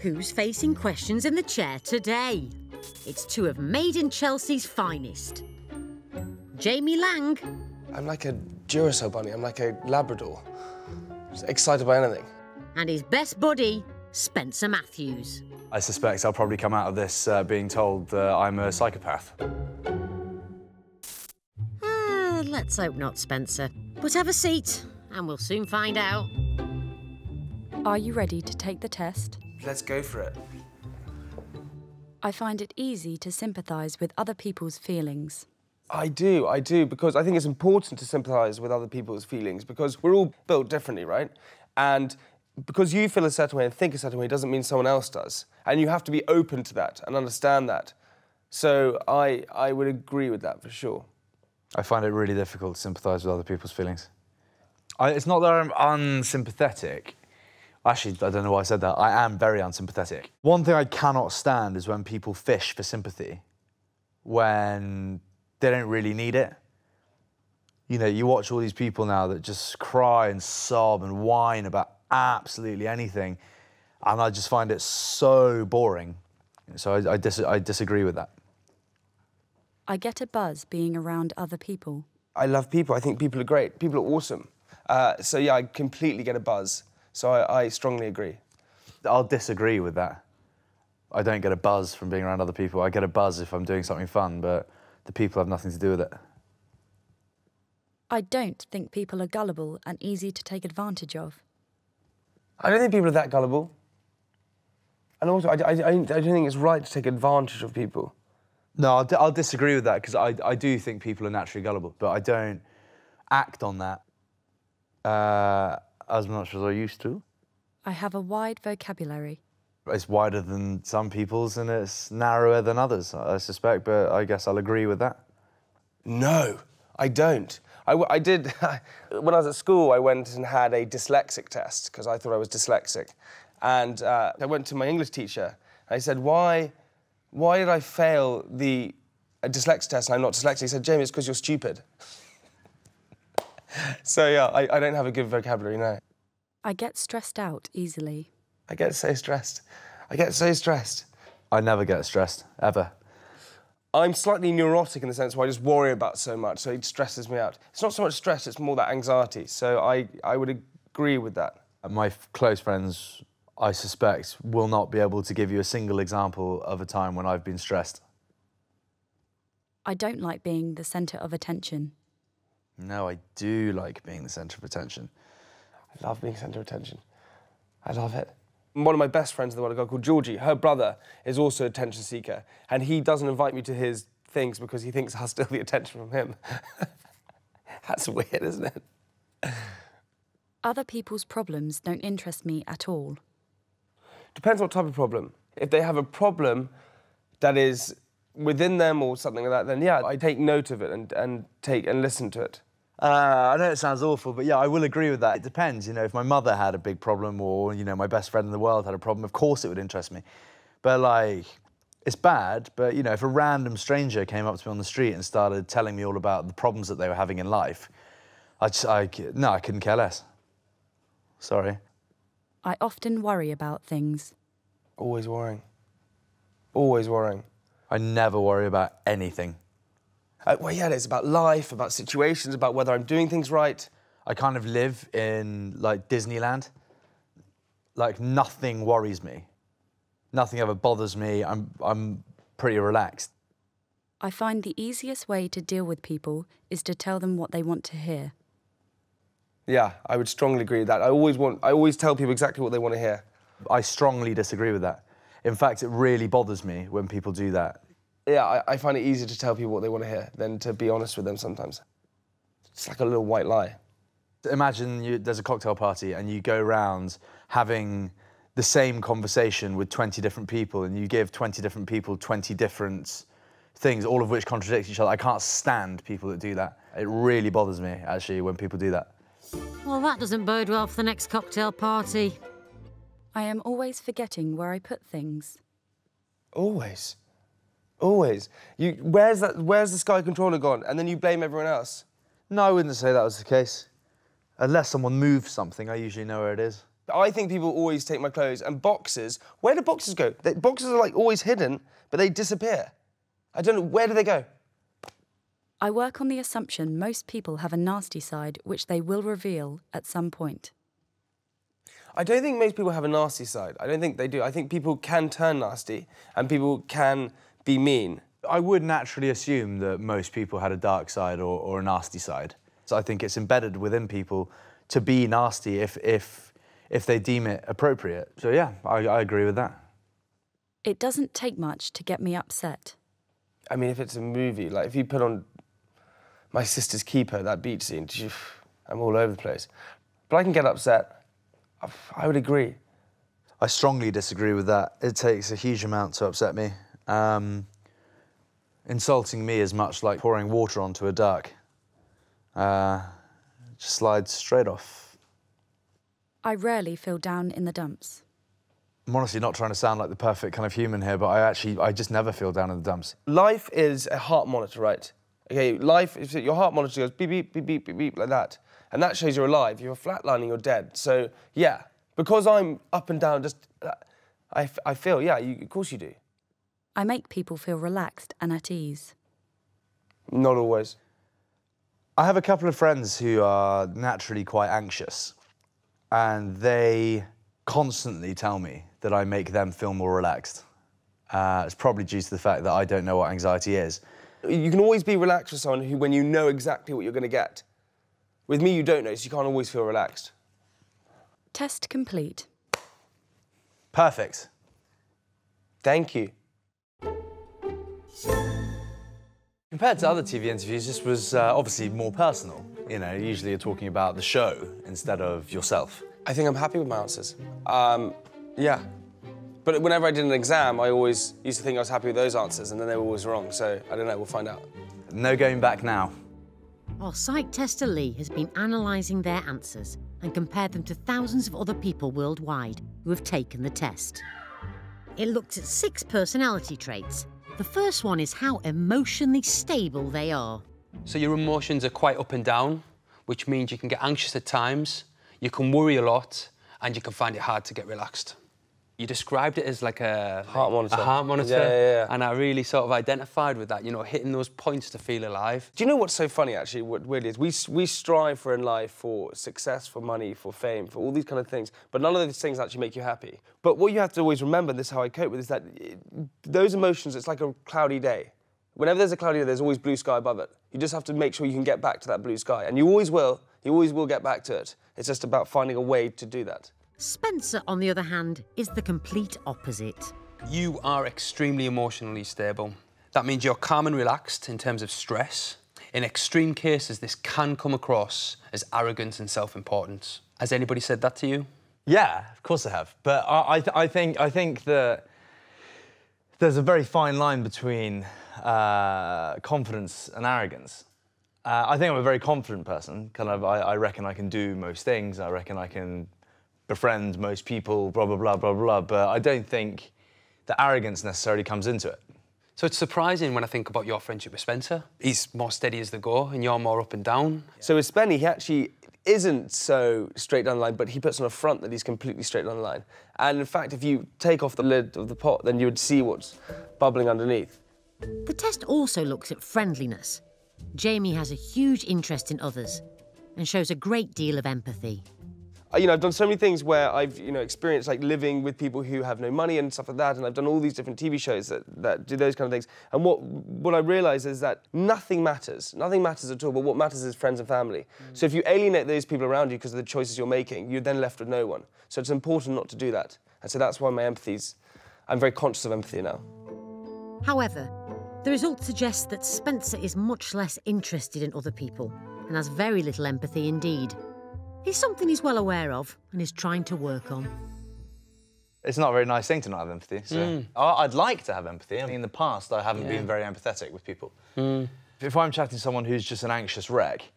Who's facing questions in the chair today? It's two of Made in Chelsea's finest. Jamie Laing. I'm like a Duracell bunny. I'm like a Labrador. Just excited by anything. And his best buddy, Spencer Matthews. I suspect I'll probably come out of this being told I'm a psychopath. Let's hope not, Spencer. But have a seat, and we'll soon find out. Are you ready to take the test? Let's go for it. I find it easy to sympathise with other people's feelings. I do, because I think it's important to sympathise with other people's feelings because we're all built differently, right? And because you feel a certain way and think a certain way doesn't mean someone else does. And you have to be open to that and understand that. So I would agree with that for sure. I find it really difficult to sympathise with other people's feelings. It's not that I'm unsympathetic. Actually, I don't know why I said that. I am very unsympathetic. One thing I cannot stand is when people fish for sympathy when they don't really need it. You know, you watch all these people now that just cry and sob and whine about absolutely anything, and I just find it so boring. So I disagree with that. I get a buzz being around other people. I love people. I think people are great. People are awesome. So, yeah, I completely get a buzz. So I strongly agree. I'll disagree with that. I don't get a buzz from being around other people. I get a buzz if I'm doing something fun, but the people have nothing to do with it. I don't think people are gullible and easy to take advantage of. I don't think people are that gullible. And also, I don't think it's right to take advantage of people. No, I'll disagree with that, because I do think people are naturally gullible, but I don't act on that as much as I used to. I have a wide vocabulary. It's wider than some people's and it's narrower than others, I suspect, but I guess I'll agree with that. No, I don't. I did, when I was at school, I went and had a dyslexic test, because I thought I was dyslexic. And I went to my English teacher, and I said, why did I fail the dyslexic test and I'm not dyslexic? He said, Jamie, it's because you're stupid. So, yeah, I don't have a good vocabulary, no. I get stressed out easily. I get so stressed. I get so stressed. I never get stressed, ever. I'm slightly neurotic in the sense where I just worry about so much, so it stresses me out. It's not so much stress, it's more that anxiety, so I would agree with that. My close friends, I suspect, will not be able to give you a single example of a time when I've been stressed. I don't like being the centre of attention. No, I do like being the centre of attention. I love being centre of attention. I love it. One of my best friends in the world, a girl called Georgie, her brother is also an attention seeker, and he doesn't invite me to his things because he thinks I'll steal the attention from him. That's weird, isn't it? Other people's problems don't interest me at all. Depends what type of problem. If they have a problem that is within them or something like that, then yeah, I take note of it and listen to it. I know it sounds awful, but yeah, I will agree with that. It depends, you know, if my mother had a big problem or, you know, my best friend in the world had a problem, of course it would interest me. But, like, it's bad, but, you know, if a random stranger came up to me on the street and started telling me all about the problems that they were having in life, I couldn't care less. Sorry. I often worry about things. Always worrying. Always worrying. I never worry about anything. Well, yeah, it's about life, about situations, about whether I'm doing things right. I kind of live in, like, Disneyland. Like, nothing worries me. Nothing ever bothers me. I'm pretty relaxed. I find the easiest way to deal with people is to tell them what they want to hear. Yeah, I would strongly agree with that. I always tell people exactly what they want to hear. I strongly disagree with that. In fact, it really bothers me when people do that. Yeah, I find it easier to tell people what they want to hear than to be honest with them sometimes. It's like a little white lie. Imagine there's a cocktail party and you go around having the same conversation with 20 different people and you give 20 different people 20 different things, all of which contradict each other. I can't stand people that do that. It really bothers me, actually, when people do that. Well, that doesn't bode well for the next cocktail party. I am always forgetting where I put things. Always. Always. Where's the Sky controller gone? And then you blame everyone else. No, I wouldn't say that was the case. Unless someone moves something, I usually know where it is. I think people always take my clothes, and boxes, where do boxes go? Boxes are like always hidden, but they disappear. I don't know, where do they go? I work on the assumption most people have a nasty side which they will reveal at some point. I don't think most people have a nasty side. I don't think they do. I think people can turn nasty and people can be mean. I would naturally assume that most people had a dark side or a nasty side. So I think it's embedded within people to be nasty if they deem it appropriate. So yeah, I agree with that. It doesn't take much to get me upset. I mean, if it's a movie, like if you put on My Sister's Keeper, that beach scene, I'm all over the place. But I can get upset. I would agree. I strongly disagree with that. It takes a huge amount to upset me. Insulting me is much like pouring water onto a duck. Just slides straight off. I rarely feel down in the dumps. I'm honestly not trying to sound like the perfect kind of human here, but I just never feel down in the dumps. Life is a heart monitor, right? Okay, life is, your heart monitor goes beep, beep, beep, beep, beep, beep, like that. And that shows you're alive. If you're flatlining, you're dead. So, yeah, because I'm up and down, just, I feel, yeah, of course you do. I make people feel relaxed and at ease. Not always. I have a couple of friends who are naturally quite anxious, and they constantly tell me that I make them feel more relaxed. It's probably due to the fact that I don't know what anxiety is. You can always be relaxed with someone when you know exactly what you're going to get. With me, you don't know, so you can't always feel relaxed. Test complete. Perfect. Thank you. Compared to other TV interviews, this was obviously more personal. You know, usually you're talking about the show instead of yourself. I think I'm happy with my answers. Yeah. But whenever I did an exam, I always used to think I was happy with those answers, and then they were always wrong, so I don't know, we'll find out. No going back now. While Psych tester Lee has been analysing their answers and compared them to thousands of other people worldwide who have taken the test. It looked at 6 personality traits. The first one is how emotionally stable they are. So your emotions are quite up and down, which means you can get anxious at times, you can worry a lot, and you can find it hard to get relaxed. You described it as like a heart monitor. A heart monitor. Yeah. And I really sort of identified with that, you know, hitting those points to feel alive. Do you know what's so funny, actually, what weirdly is? We strive for in life for success, for money, for fame, for all these kind of things, but none of those things actually make you happy. But what you have to always remember, and this is how I cope with, is that those emotions, it's like a cloudy day. Whenever there's a cloudy day, there's always blue sky above it. You just have to make sure you can get back to that blue sky, and you always will get back to it. It's just about finding a way to do that. Spencer, on the other hand, is the complete opposite. You are extremely emotionally stable. That means you're calm and relaxed in terms of stress. In extreme cases, this can come across as arrogance and self-importance. Has anybody said that to you? Yeah, of course I have. But I think that there's a very fine line between confidence and arrogance. I think I'm a very confident person. I reckon I can do most things. I reckon I can befriend most people, blah, blah, blah, blah, blah. But I don't think the arrogance necessarily comes into it. So it's surprising when I think about your friendship with Spencer. He's more steady as they go, and you're more up and down. So with Spenny, he actually isn't so straight down the line, but he puts on a front that he's completely straight down the line. And in fact, if you take off the lid of the pot, then you would see what's bubbling underneath. The test also looks at friendliness. Jamie has a huge interest in others and shows a great deal of empathy. You know, I've done so many things where I've, experienced like living with people who have no money and stuff like that, and I've done all these different TV shows that do those kind of things. And what I realise is that nothing matters. Nothing matters at all, but what matters is friends and family. So if you alienate those people around you because of the choices you're making, you're then left with no one. So it's important not to do that. And so that's why I'm very conscious of empathy now. However, the result suggests that Spencer is much less interested in other people and has very little empathy indeed. It's something he's well aware of and is trying to work on. It's not a very nice thing to not have empathy, so... I'd like to have empathy. I mean, in the past, I haven't been very empathetic with people. If I'm chatting to someone who's just an anxious wreck,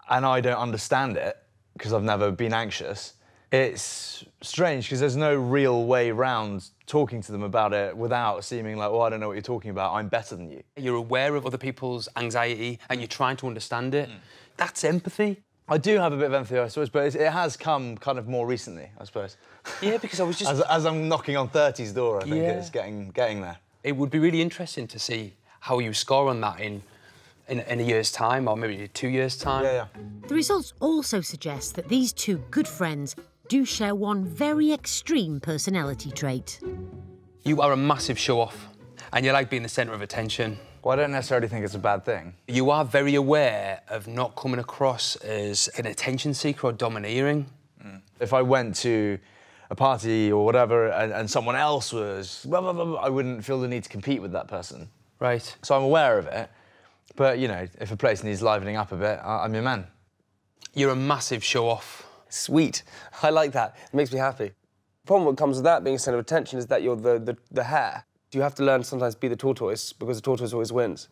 and I don't understand it, because I've never been anxious, it's strange, because there's no real way round talking to them about it without seeming like, well, I don't know what you're talking about, I'm better than you. You're aware of other people's anxiety, and you're trying to understand it. That's empathy. I do have a bit of empathy, I suppose, but it has come kind of more recently, I suppose. Yeah, because I was just... as I'm knocking on 30's door, I think it's getting there. It would be really interesting to see how you score on that in a year's time, or maybe 2 years' time. Yeah. The results also suggest that these two good friends do share one very extreme personality trait. You are a massive show-off, and you like being the centre of attention. Well, I don't necessarily think it's a bad thing. You are very aware of not coming across as an attention seeker or domineering. If I went to a party or whatever and someone else was blah, blah, blah, blah, I wouldn't feel the need to compete with that person. Right. So I'm aware of it, but, you know, if a place needs livening up a bit, I'm your man. You're a massive show-off. Sweet. I like that. It makes me happy. The problem that comes with that, being a centre of attention, is that you're the hare. You have to learn to sometimes be the tortoise, because the tortoise always wins.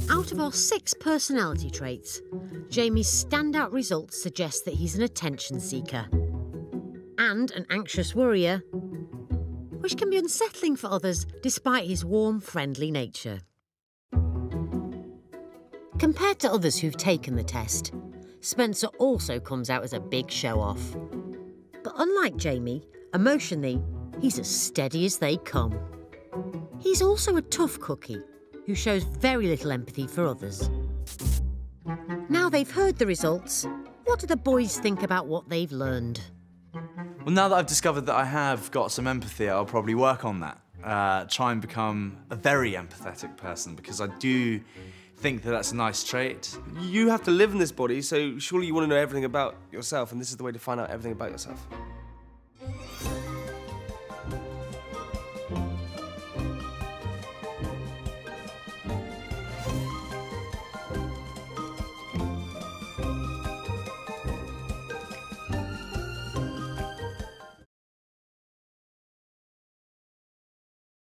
Out of our 6 personality traits, Jamie's standout results suggest that he's an attention seeker and an anxious worrier, which can be unsettling for others despite his warm, friendly nature. Compared to others who've taken the test, Spencer also comes out as a big show-off. But unlike Jamie, emotionally, he's as steady as they come. He's also a tough cookie who shows very little empathy for others. Now they've heard the results, what do the boys think about what they've learned? Well, now that I've discovered that I have got some empathy, I'll probably work on that. Try and become a very empathetic person, because I do think that that's a nice trait. You have to live in this body, so surely you want to know everything about yourself, and this is the way to find out everything about yourself.